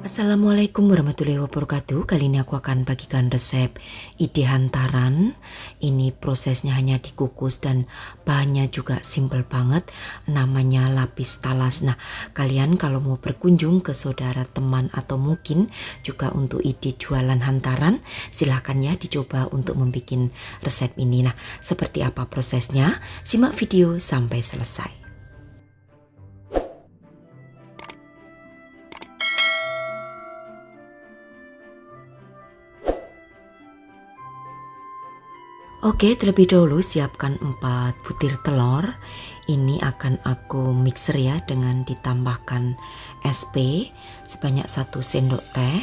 Assalamualaikum warahmatullahi wabarakatuh. Kali ini aku akan bagikan resep ide hantaran. Ini prosesnya hanya dikukus dan bahannya juga simple banget. Namanya lapis talas. Nah, kalian kalau mau berkunjung ke saudara, teman, atau mungkin juga untuk ide jualan hantaran, silahkan ya dicoba untuk membuat resep ini. Nah, seperti apa prosesnya? Simak video sampai selesai. Oke, terlebih dahulu siapkan 4 butir telur. Ini akan aku mixer ya dengan ditambahkan SP sebanyak 1 sendok teh.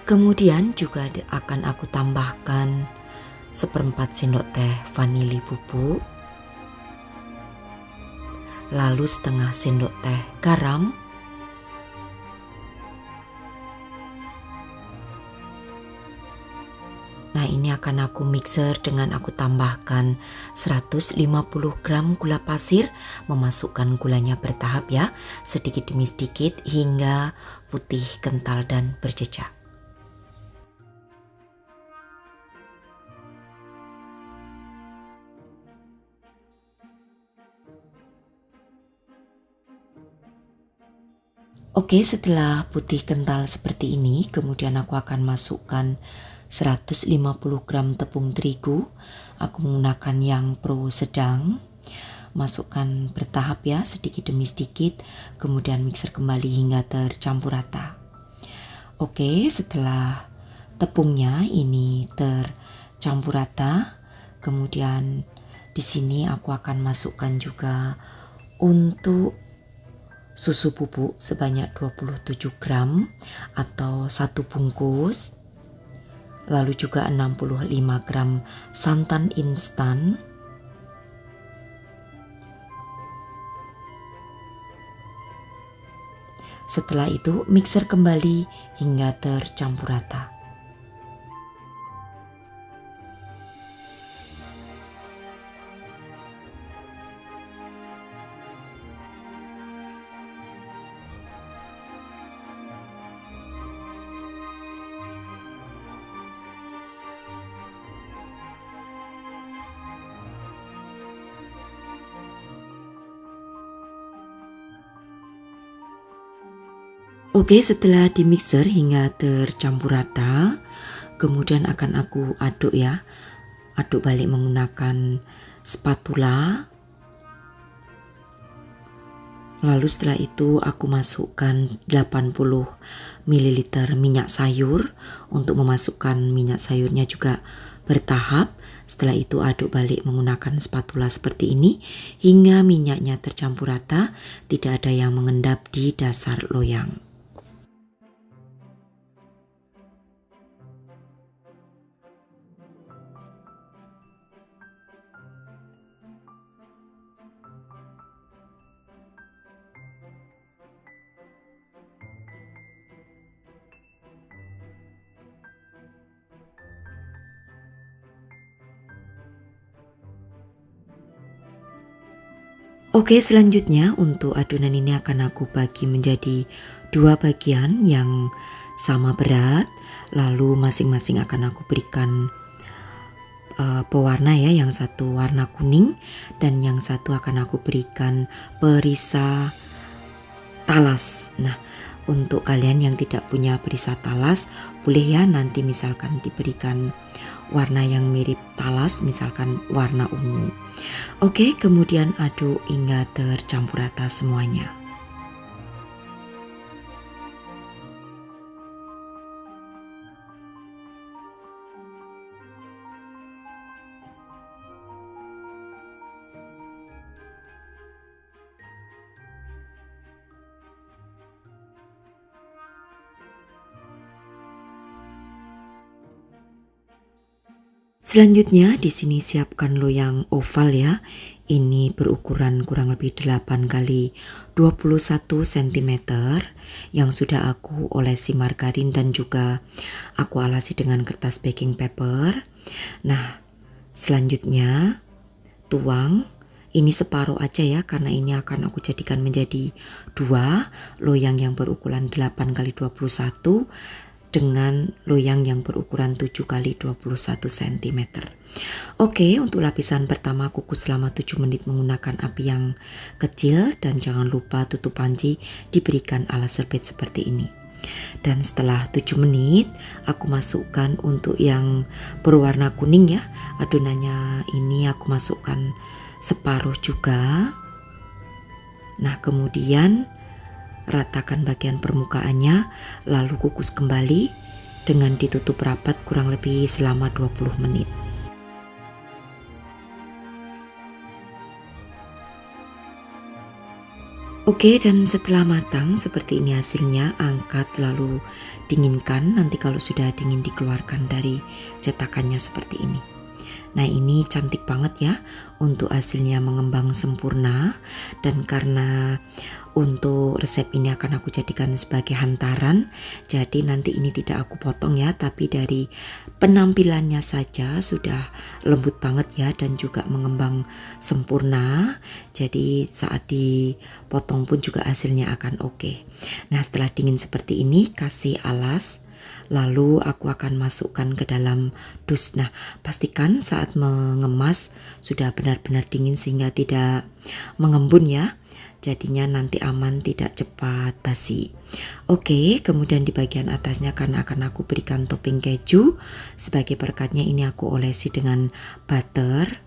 Kemudian juga akan aku tambahkan 1/4 sendok teh vanili bubuk. Lalu setengah sendok teh garam. Nah, ini akan aku mixer dengan aku tambahkan 150 gram gula pasir, memasukkan gulanya bertahap ya, sedikit demi sedikit hingga putih, kental, dan berjejak. Oke, setelah putih kental seperti ini, kemudian aku akan masukkan 150 gram tepung terigu. Aku menggunakan yang pro sedang. Masukkan bertahap ya, sedikit demi sedikit, kemudian mixer kembali hingga tercampur rata. Oke, setelah tepungnya ini tercampur rata, kemudian di sini aku akan masukkan juga untuk susu bubuk sebanyak 27 gram atau 1 bungkus. Lalu juga 65 gram santan instan. Setelah itu mixer kembali hingga tercampur rata. Oke, setelah di mixer hingga tercampur rata, kemudian akan aku aduk ya. Aduk balik menggunakan spatula. Lalu setelah itu aku masukkan 80 ml minyak sayur. Untuk memasukkan minyak sayurnya juga bertahap. Setelah itu aduk balik menggunakan spatula seperti ini hingga minyaknya tercampur rata, tidak ada yang mengendap di dasar loyang. Oke, selanjutnya untuk adonan ini akan aku bagi menjadi 2 bagian yang sama berat. Lalu masing-masing akan aku berikan pewarna ya, yang satu warna kuning dan yang satu akan aku berikan perisa talas. Nah, untuk kalian yang tidak punya perisa talas, boleh ya nanti misalkan diberikan warna yang mirip talas, misalkan warna ungu. Oke, kemudian aduk hingga tercampur rata semuanya. Selanjutnya di sini siapkan loyang oval ya. Ini berukuran kurang lebih 8 kali 21 cm yang sudah aku olesi margarin dan juga aku alasi dengan kertas baking paper. Nah, selanjutnya tuang Ini separuh aja ya, karena ini akan aku jadikan menjadi 2 loyang yang berukuran 8 kali 21 dengan loyang yang berukuran 7 kali 21 cm. Oke, untuk lapisan pertama kukus selama 7 menit menggunakan api yang kecil, dan jangan lupa tutup panci diberikan alas serbet seperti ini. Dan setelah 7 menit aku masukkan untuk yang berwarna kuning ya, adonannya ini aku masukkan separuh juga. Nah, kemudian ratakan bagian permukaannya, lalu kukus kembali dengan ditutup rapat kurang lebih selama 20 menit. Oke, dan setelah matang seperti ini hasilnya, angkat lalu dinginkan. Nanti kalau sudah dingin dikeluarkan dari cetakannya seperti ini. Nah, ini cantik banget ya untuk hasilnya mengembang sempurna, dan karena untuk resep ini akan aku jadikan sebagai hantaran, jadi nanti ini tidak aku potong ya, tapi dari penampilannya saja sudah lembut banget ya dan juga mengembang sempurna. Jadi saat dipotong pun juga hasilnya akan oke. Nah, setelah dingin seperti ini kasih alas. Lalu aku akan masukkan ke dalam dus. Nah, pastikan saat mengemas sudah benar-benar dingin sehingga tidak mengembun ya. Jadinya nanti aman, tidak cepat basi. Oke, kemudian di bagian atasnya karena akan aku berikan topping keju, sebagai berkatnya ini aku olesi dengan butter.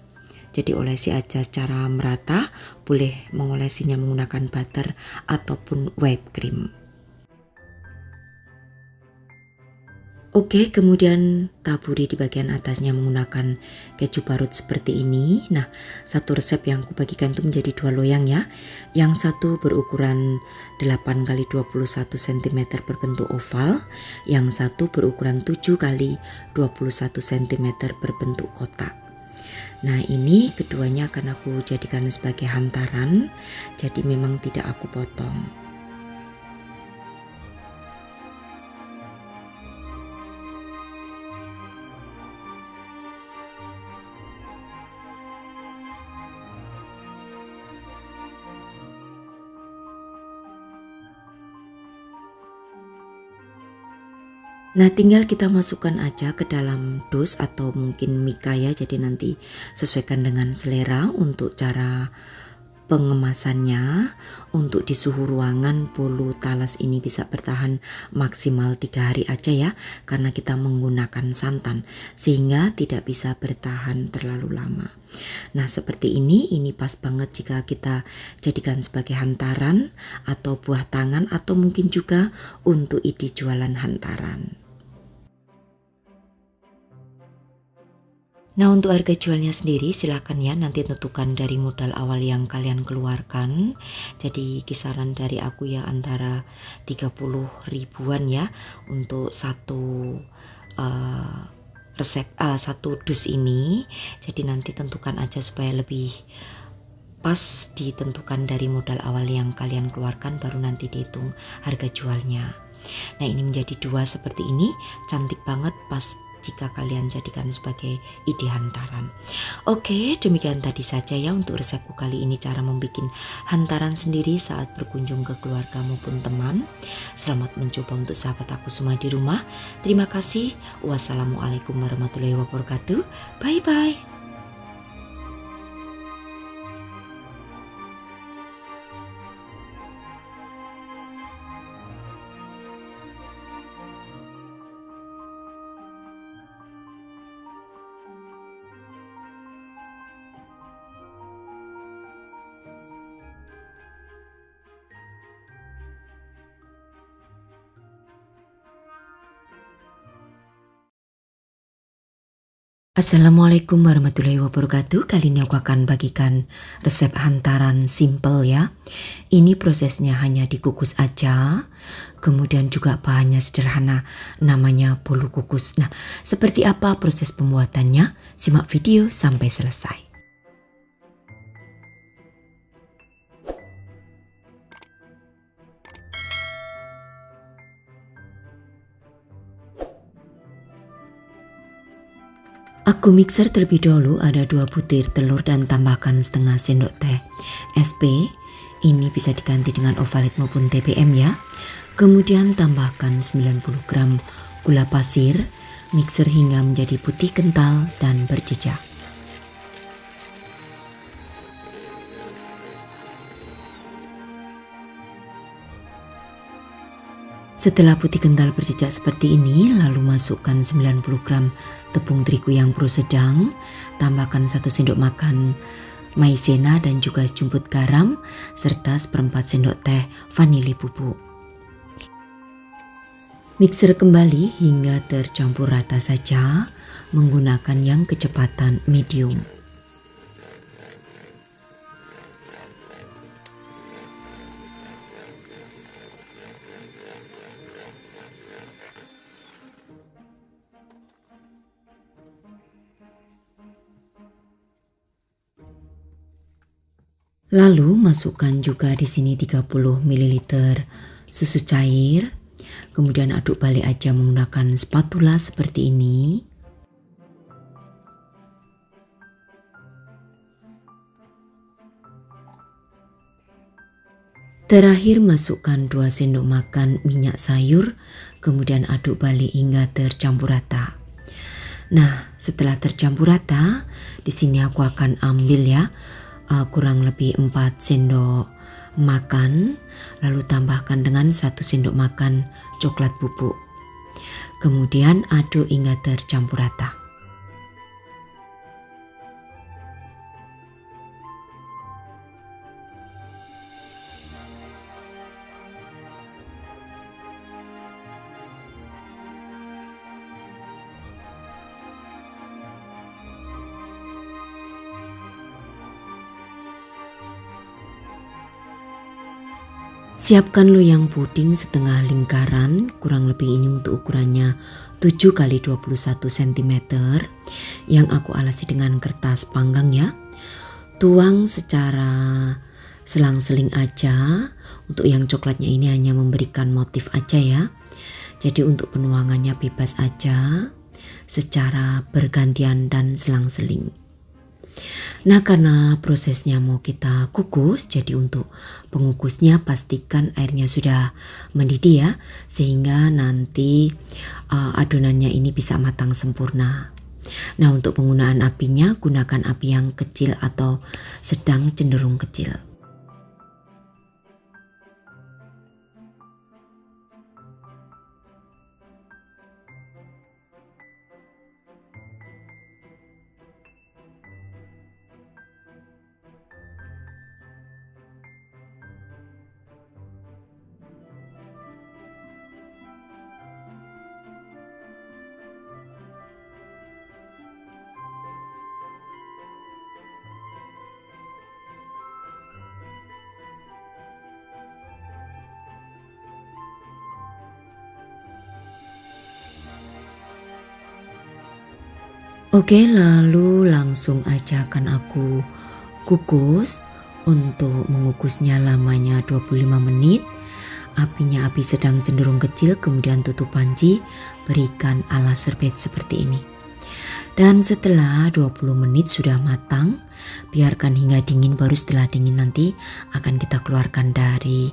Jadi olesi aja secara merata, boleh mengolesinya menggunakan butter ataupun whipped cream. Oke, kemudian taburi di bagian atasnya menggunakan keju parut seperti ini. Nah, satu resep yang aku bagikan itu menjadi 2 loyang ya. Yang satu berukuran 8 kali 21 cm berbentuk oval, yang satu berukuran 7 kali 21 cm berbentuk kotak. Nah, ini keduanya akan aku jadikan sebagai hantaran, jadi memang tidak aku potong. Nah, tinggal kita masukkan aja ke dalam dus atau mungkin mika ya, jadi nanti sesuaikan dengan selera untuk cara pengemasannya. Untuk di suhu ruangan bolu talas ini bisa bertahan maksimal 3 hari aja ya, karena kita menggunakan santan sehingga tidak bisa bertahan terlalu lama. Nah, seperti ini pas banget jika kita jadikan sebagai hantaran atau buah tangan, atau mungkin juga untuk ide jualan hantaran. Nah, untuk harga jualnya sendiri silakan ya nanti tentukan dari modal awal yang kalian keluarkan. Jadi kisaran dari aku ya antara 30 ribuan ya untuk satu resep satu dus ini. Jadi nanti tentukan aja supaya lebih pas, ditentukan dari modal awal yang kalian keluarkan baru nanti dihitung harga jualnya. Nah, ini menjadi 2 seperti ini, cantik banget, pas jika kalian jadikan sebagai ide hantaran. Oke, demikian tadi saja ya untuk resepku kali ini, cara membuat hantaran sendiri saat berkunjung ke keluarga maupun teman. Selamat mencoba untuk sahabat aku semua di rumah. Terima kasih. Wassalamualaikum warahmatullahi wabarakatuh. Bye bye. Assalamualaikum warahmatullahi wabarakatuh. Kali ini aku akan bagikan resep hantaran simple ya. Ini prosesnya hanya dikukus aja. Kemudian juga bahannya sederhana, namanya bolu kukus. Nah, seperti apa proses pembuatannya? Simak video sampai selesai. Aku mixer terlebih dahulu, ada 2 butir telur dan tambahkan setengah sendok teh SP. Ini bisa diganti dengan Ovaltine maupun TBM ya. Kemudian tambahkan 90 gram gula pasir, mixer hingga menjadi putih kental dan berjejak. Setelah putih kental berjejak seperti ini, lalu masukkan 90 gram tepung terigu yang pro sedang, tambahkan 1 sendok makan maizena dan juga sejumput garam, serta seperempat sendok teh vanili bubuk. Mixer kembali hingga tercampur rata saja menggunakan yang kecepatan medium. Lalu masukkan juga di sini 30 ml susu cair. Kemudian aduk balik aja menggunakan spatula seperti ini. Terakhir masukkan 2 sendok makan minyak sayur, kemudian aduk balik hingga tercampur rata. Nah, setelah tercampur rata, di sini aku akan ambil ya kurang lebih 4 sendok makan, lalu tambahkan dengan 1 sendok makan coklat bubuk. Kemudian aduk hingga tercampur rata. Siapkan loyang puding setengah lingkaran, kurang lebih ini untuk ukurannya 7 x 21 cm yang aku alasi dengan kertas panggang ya. Tuang secara selang-seling aja. Untuk yang coklatnya ini hanya memberikan motif aja ya. Jadi untuk penuangannya bebas aja secara bergantian dan selang-seling. Nah, karena prosesnya mau kita kukus, jadi untuk pengukusnya pastikan airnya sudah mendidih ya, sehingga nanti adonannya ini bisa matang sempurna. Nah, untuk penggunaan apinya gunakan api yang kecil atau sedang cenderung kecil. Oke, lalu langsung aja akan aku kukus. Untuk mengukusnya lamanya 25 menit. Apinya api sedang cenderung kecil, kemudian tutup panci, berikan ala serbet seperti ini. Dan setelah 20 menit sudah matang, biarkan hingga dingin, baru setelah dingin nanti akan kita keluarkan dari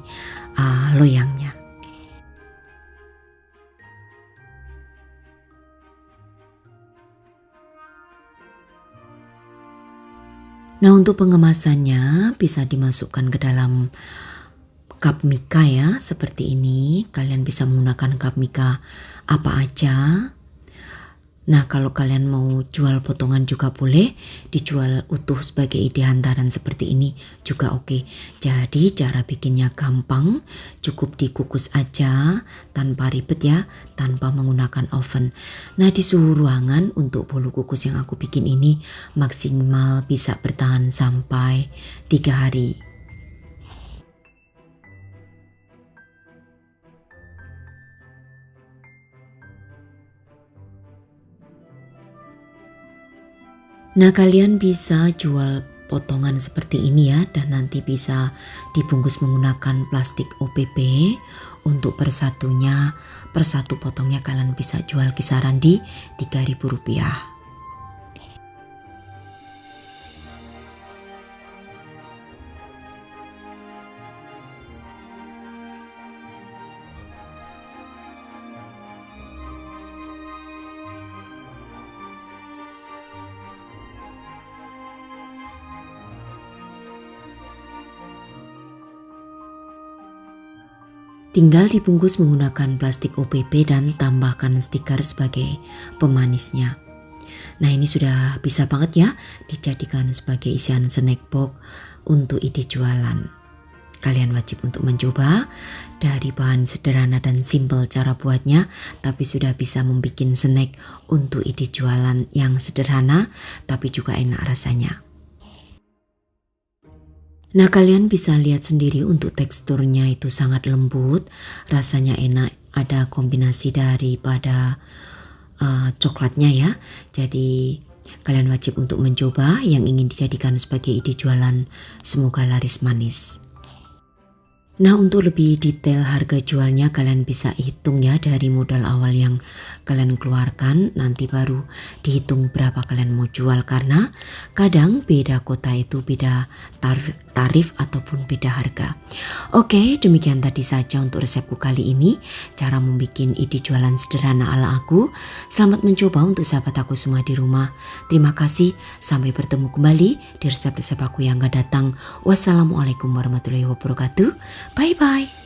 loyangnya. Nah, untuk pengemasannya bisa dimasukkan ke dalam cup mika ya, seperti ini. Kalian bisa menggunakan cup mika apa aja. Nah, kalau kalian mau jual potongan juga boleh, dijual utuh sebagai ide hantaran seperti ini juga oke. Jadi cara bikinnya gampang, cukup dikukus aja tanpa ribet ya, tanpa menggunakan oven. Nah, di suhu ruangan untuk bolu kukus yang aku bikin ini maksimal bisa bertahan sampai 3 hari. Nah, kalian bisa jual potongan seperti ini ya, dan nanti bisa dibungkus menggunakan plastik OPP. Untuk per satu potongnya kalian bisa jual kisaran di Rp3.000. Tinggal dibungkus menggunakan plastik OPP dan tambahkan stiker sebagai pemanisnya. Nah, ini sudah bisa banget ya dijadikan sebagai isian snack box untuk ide jualan. Kalian wajib untuk mencoba. Dari bahan sederhana dan simpel cara buatnya, tapi sudah bisa membuat snack untuk ide jualan yang sederhana tapi juga enak rasanya. Nah, kalian bisa lihat sendiri untuk teksturnya itu sangat lembut, rasanya enak, ada kombinasi daripada coklatnya ya. Jadi kalian wajib untuk mencoba. Yang ingin dijadikan sebagai ide jualan, semoga laris manis. Nah, untuk lebih detail harga jualnya kalian bisa hitung ya dari modal awal yang kalian keluarkan, nanti baru dihitung berapa kalian mau jual, karena kadang beda kota itu beda tarif ataupun beda harga. Oke, demikian tadi saja untuk resepku kali ini, cara membuat ide jualan sederhana ala aku. Selamat mencoba untuk sahabat aku semua di rumah. Terima kasih, sampai bertemu kembali di resep-resep aku yang akan datang. Wassalamualaikum warahmatullahi wabarakatuh. Bye-bye.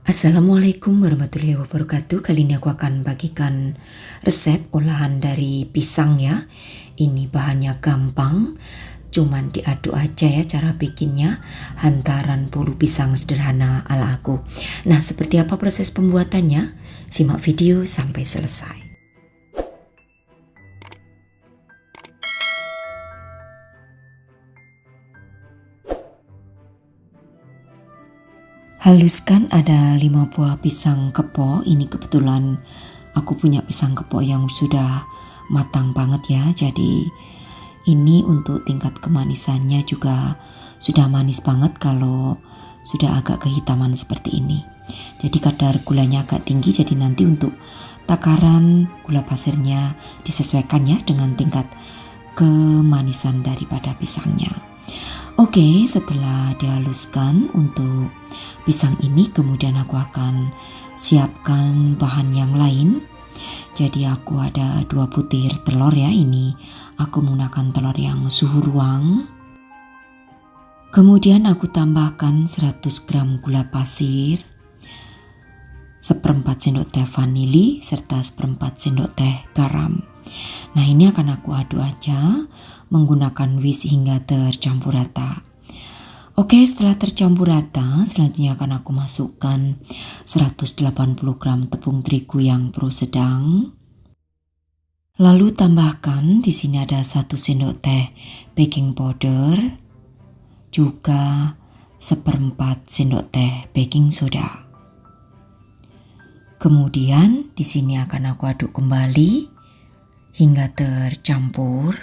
Assalamualaikum warahmatullahi wabarakatuh. Kali ini aku akan bagikan resep olahan dari pisang ya. Ini bahannya gampang, cuman diaduk aja ya cara bikinnya. Hantaran bolu pisang sederhana ala aku. Nah, seperti apa proses pembuatannya? Simak video sampai selesai. Haluskan ada 5 buah pisang kepok. Ini kebetulan aku punya pisang kepok yang sudah matang banget ya. Jadi ini untuk tingkat kemanisannya juga sudah manis banget kalau sudah agak kehitaman seperti ini. Jadi kadar gulanya agak tinggi, jadi nanti untuk takaran gula pasirnya disesuaikan ya dengan tingkat kemanisan daripada pisangnya. Oke, setelah dihaluskan untuk pisang ini, kemudian aku akan siapkan bahan yang lain. Jadi aku ada 2 butir telur ya. Ini aku menggunakan telur yang suhu ruang. Kemudian aku tambahkan 100 gram gula pasir, 1/4 sendok teh vanili, serta 1/4 sendok teh garam. Nah, ini akan aku aduk aja menggunakan whisk hingga tercampur rata. Oke, setelah tercampur rata, selanjutnya akan aku masukkan 180 gram tepung terigu yang pro sedang. Lalu tambahkan di sini ada 1 sendok teh baking powder, juga 1/4 sendok teh baking soda. Kemudian di sini akan aku aduk kembali hingga tercampur.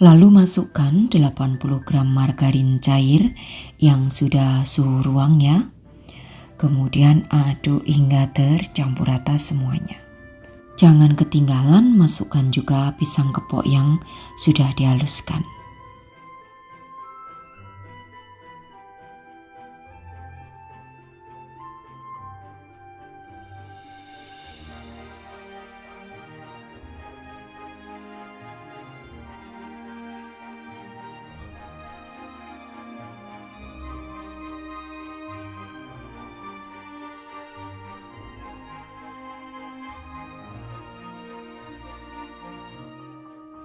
Lalu masukkan 80 gram margarin cair yang sudah suhu ruang ya. Kemudian aduk hingga tercampur rata semuanya. Jangan ketinggalan masukkan juga pisang kepok yang sudah dihaluskan.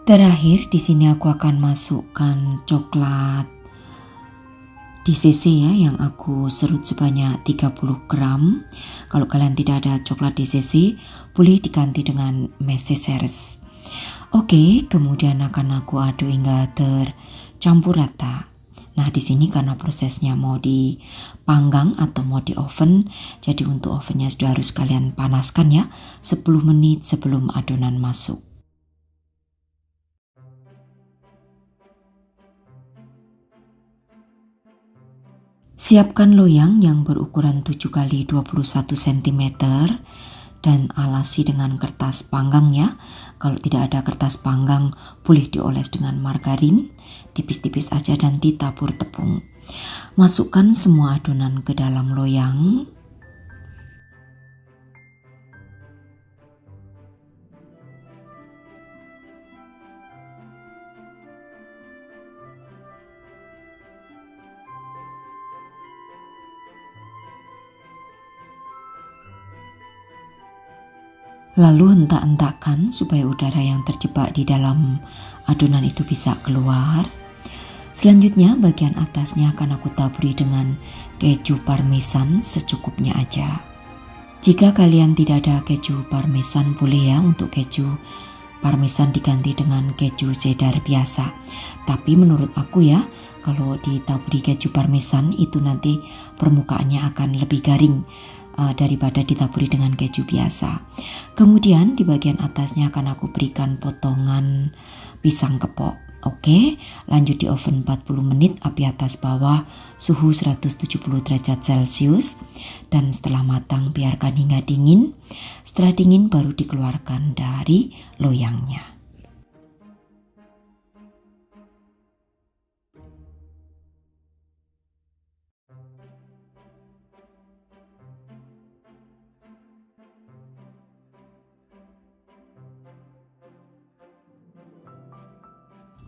Terakhir di sini aku akan masukkan coklat DCC ya, yang aku serut sebanyak 30 gram. Kalau kalian tidak ada coklat DCC, boleh diganti dengan Mercedes. Oke, kemudian akan aku aduk hingga tercampur rata. Nah, di sini karena prosesnya mau dipanggang atau mau di oven, jadi untuk ovennya sudah harus kalian panaskan ya 10 menit sebelum adonan masuk. Siapkan loyang yang berukuran 7 kali 21 cm dan alasi dengan kertas panggang ya. Kalau tidak ada kertas panggang, boleh dioles dengan margarin, tipis-tipis aja dan ditabur tepung. Masukkan semua adonan ke dalam loyang. Lalu hentak-hentakkan supaya udara yang terjebak di dalam adonan itu bisa keluar. Selanjutnya bagian atasnya akan aku taburi dengan keju parmesan secukupnya aja. Jika kalian tidak ada keju parmesan, boleh ya untuk keju parmesan diganti dengan keju cheddar biasa. Tapi menurut aku ya, kalau ditaburi keju parmesan itu nanti permukaannya akan lebih garing daripada ditaburi dengan keju biasa. Kemudian di bagian atasnya akan aku berikan potongan pisang kepok. Oke, lanjut di oven 40 menit, api atas bawah, suhu 170 derajat Celcius. Dan setelah matang biarkan hingga dingin. Setelah dingin baru dikeluarkan dari loyangnya.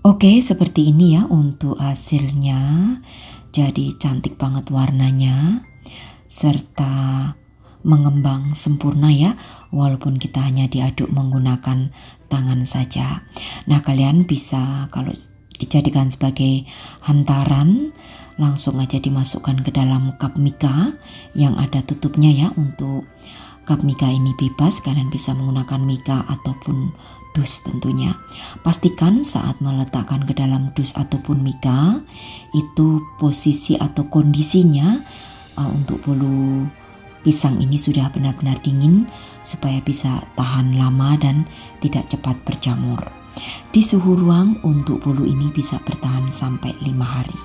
Oke, seperti ini ya untuk hasilnya. Jadi cantik banget warnanya serta mengembang sempurna ya, walaupun kita hanya diaduk menggunakan tangan saja. Nah, kalian bisa kalau dijadikan sebagai hantaran langsung aja dimasukkan ke dalam cup mika yang ada tutupnya ya. Untuk cup mika ini bebas, kalian bisa menggunakan mika ataupun dus tentunya. Pastikan saat meletakkan ke dalam dus ataupun mika itu posisi atau kondisinya untuk bolu pisang ini sudah benar-benar dingin supaya bisa tahan lama dan tidak cepat berjamur. Di suhu ruang untuk bolu ini bisa bertahan sampai 5 hari.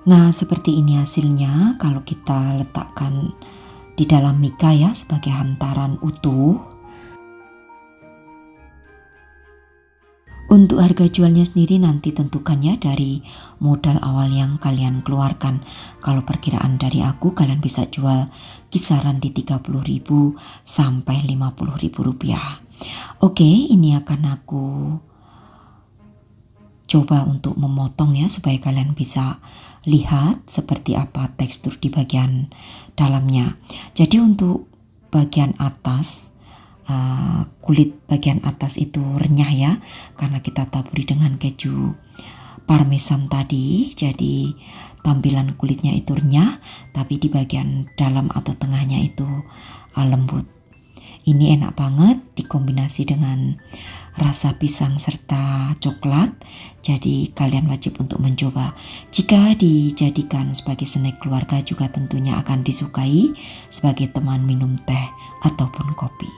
Nah, seperti ini hasilnya kalau kita letakkan di dalam mika ya sebagai hantaran utuh. Untuk harga jualnya sendiri nanti tentukan ya dari modal awal yang kalian keluarkan. Kalau perkiraan dari aku, kalian bisa jual kisaran di 30.000 sampai 50.000 rupiah. Oke, ini akan aku coba untuk memotong ya supaya kalian bisa lihat seperti apa tekstur di bagian dalamnya. Jadi untuk bagian atas, kulit bagian atas itu renyah ya, karena kita taburi dengan keju parmesan tadi. Jadi tampilan kulitnya itu renyah, tapi di bagian dalam atau tengahnya itu lembut. Ini enak banget dikombinasi dengan rasa pisang serta coklat. Jadi kalian wajib untuk mencoba. Jika dijadikan sebagai snack keluarga juga tentunya akan disukai sebagai teman minum teh ataupun kopi.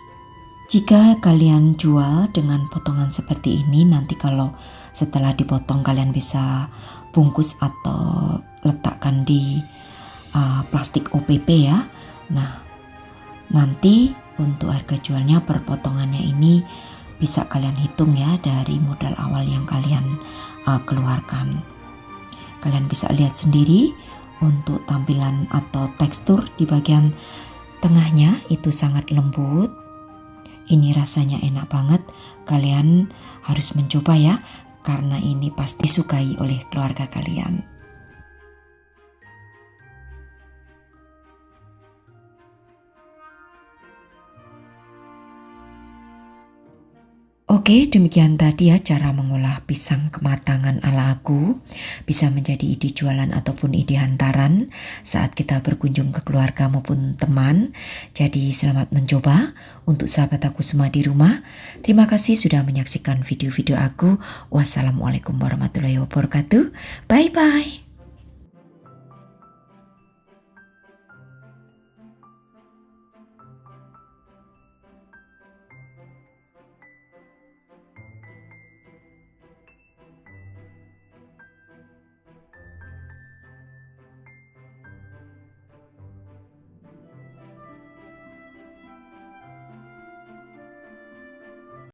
Jika kalian jual dengan potongan seperti ini, nanti kalau setelah dipotong kalian bisa bungkus atau letakkan di plastik OPP ya. Nah, nanti untuk harga jualnya per potongannya ini bisa kalian hitung ya dari modal awal yang kalian keluarkan. Kalian bisa lihat sendiri untuk tampilan atau tekstur di bagian tengahnya itu sangat lembut. Ini rasanya enak banget. Kalian harus mencoba ya, karena ini pasti disukai oleh keluarga kalian. Oke, demikian tadi ya cara mengolah pisang kematangan ala aku. Bisa menjadi ide jualan ataupun ide hantaran saat kita berkunjung ke keluarga maupun teman. Jadi selamat mencoba untuk sahabat aku semua di rumah. Terima kasih sudah menyaksikan video-video aku. Wassalamualaikum warahmatullahi wabarakatuh. Bye-bye.